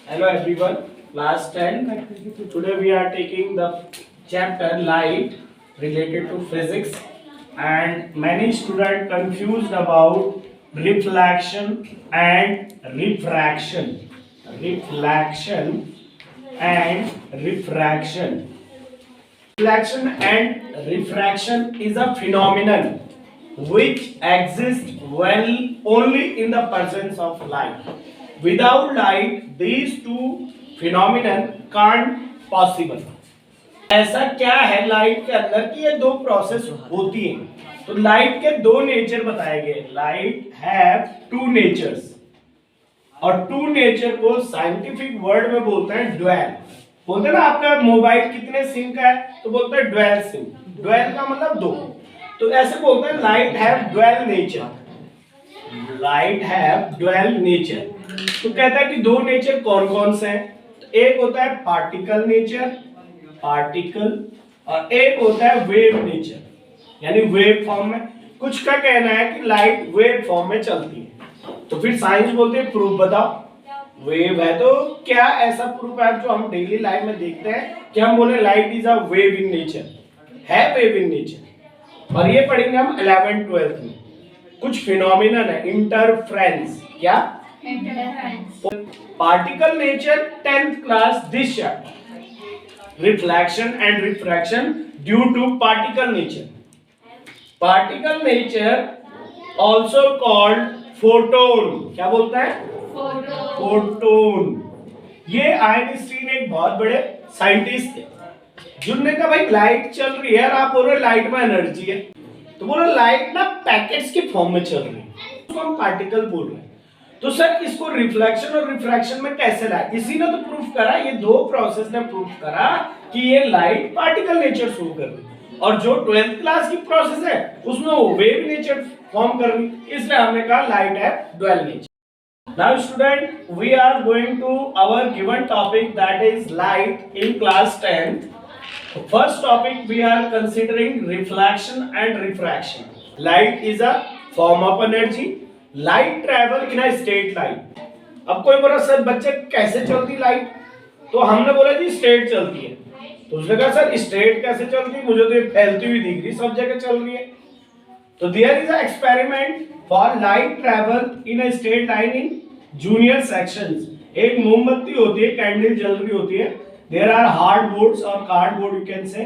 Hello everyone, class 10. Today we are taking the chapter light related to physics, and many students confused about reflection and refraction. Reflection and refraction. Reflection and refraction is a phenomenon which exists well only in the presence of light. Without light, these two phenomenon can't possible. ऐसा क्या है light के अंदर कि ये दो process होती हैं? तो लाइट के दो नेचर बताए गए. लाइट हैव टू नेचर्स, और टू नेचर को साइंटिफिक वर्ड में बोलते हैं ड्वेल. बोलते हैं ना आपका मोबाइल कितने सिम का है, तो बोलते हैं ड्वेल सिम. ड्वेल का मतलब दो. तो ऐसे बोलते हैं light have dual nature. Light have dual nature. तो कहता है कि दो नेचर कौन कौन से हैं. तो एक होता है पार्टिकल नेचर, पार्टिकल, और एक होता है वेव नेचर, यानी वेव फॉर्म में. कुछ का कहना है कि लाइट वेव फॉर्म में चलती है. तो फिर साइंस बोलते हैं प्रूफ बताओ. वेव है तो क्या ऐसा प्रूफ है जो हम डेली लाइफ में देखते हैं कि हम बोले light is a wave in nature. है वेव इन नेचर. और ये पढ़ेंगे हम 11th 12th में. कुछ फिनोमिनन है इंटरफेरेंस. क्या particle nature 10th class this chapter. Reflection and refraction due to particle nature. Particle nature also called photon. क्या बोलता है? फोटोन. ये आइंस्टीन एक बहुत बड़े साइंटिस्ट थे जिन्होंने कहा भाई लाइट चल रही है और आप बोल रहे लाइट में एनर्जी है. तो बोलो लाइट ना पैकेट्स के फॉर्म में चल रही है, तो हम पार्टिकल बोल रहे हैं. तो सर इसको रिफ्लेक्शन और रिफ्रैक्शन में कैसे लाए? इसी ने तो प्रूफ करा, ये दो प्रोसेस ने प्रूफ करा कि ये लाइट पार्टिकल नेचर शो कर रही, और जो 12th क्लास की प्रोसेस है उसमें वो वेव नेचर फॉर्म कर रही. इसलिए हमने कहा लाइट है dual nature. Now student, we are going to our given topic, that is light in class 10th. First topic we are considering reflection and refraction. Light is a form of energy. Light travel in a straight line. अब कोई बोला sir बच्चे कैसे चलती light? तो हमने बोला जी straight चलती है. तो उसने कहा सर स्ट्रेट कैसे चलती है, मुझे तो ये फैलती हुई दिख रही, सब जगह चल रही है. तो there is a experiment for light travel in a straight line in junior sections. एक मोमबत्ती होती है, कैंडल जल रही होती है. There are hardboards और कार्डबोर्ड you can say.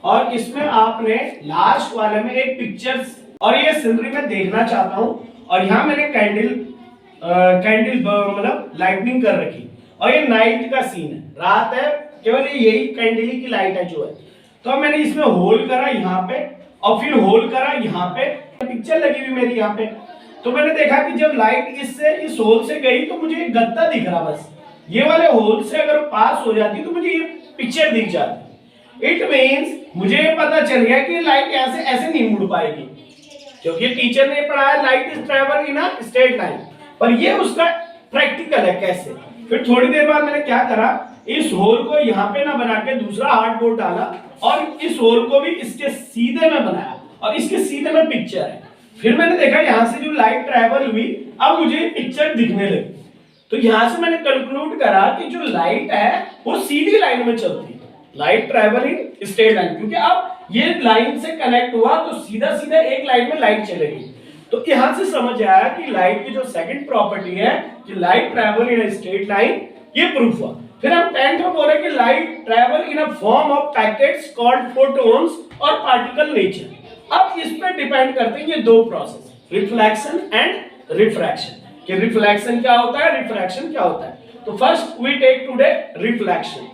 और इसमें आपने लास्ट वाले में एक पिक्चर्स, और ये सीनरी में देखना चाहता हूँ, और यहाँ मैंने कैंडल मतलब लाइटनिंग कर रखी, और ये नाइट का सीन है, रात है, केवल यही कैंडल की लाइट है जो है. तो मैंने इसमें होल करा यहाँ पे, और फिर होल करा यहाँ पे, पिक्चर लगी हुई मेरी यहाँ पे. तो मैंने देखा कि जब लाइट इससे इस होल से गई तो मुझे एक गत्ता दिख रहा, बस ये वाले होल से अगर पास हो जाती तो मुझे ये पिक्चर दिख जाती. इट मींस मुझे ये पता चल गया कि लाइट ऐसे ऐसे नहीं मुड़ पाएगी, क्योंकि टीचर ने पढ़ाया light is travel in a straight line. पर ये उसका प्रैक्टिकल है कैसे. फिर थोड़ी देर बाद मैंने क्या करा, इस होल को यहाँ पे ना बना के दूसरा हार्डबोर्ड डाला, और इस होल को भी इसके सीधे में बनाया, और इसके सीधे में पिक्चर है. फिर मैंने देखा यहाँ से जो लाइट ट्रैवल हुई, अब मुझे पिक्चर दिखने लगी. तो यहाँ से मैंने कंक्लूड करा कि जो लाइट है वो सीधी लाइन में चलती है. Light travel in straight line, क्योंकि अब ये लाइन से कनेक्ट हुआ तो सीधा सीधा एक लाइन में लाइट चलेगी. तो यहाँ से समझ आया कि लाइट की जो सेकंड प्रॉपर्टी है कि light travel in straight line, ये प्रूफ हुआ. फिर हम 10th में बोले कि light travel in a form of packets called photons और पार्टिकल नेचर. अब इस पे डिपेंड करते हैं ये दो प्रोसेस, रिफ्लेक्शन एंड रिफ्रैक्शन. कि रिफ्लेक्शन क्या होता है, रिफ्रैक्शन क्या होता है. तो first we take today reflection.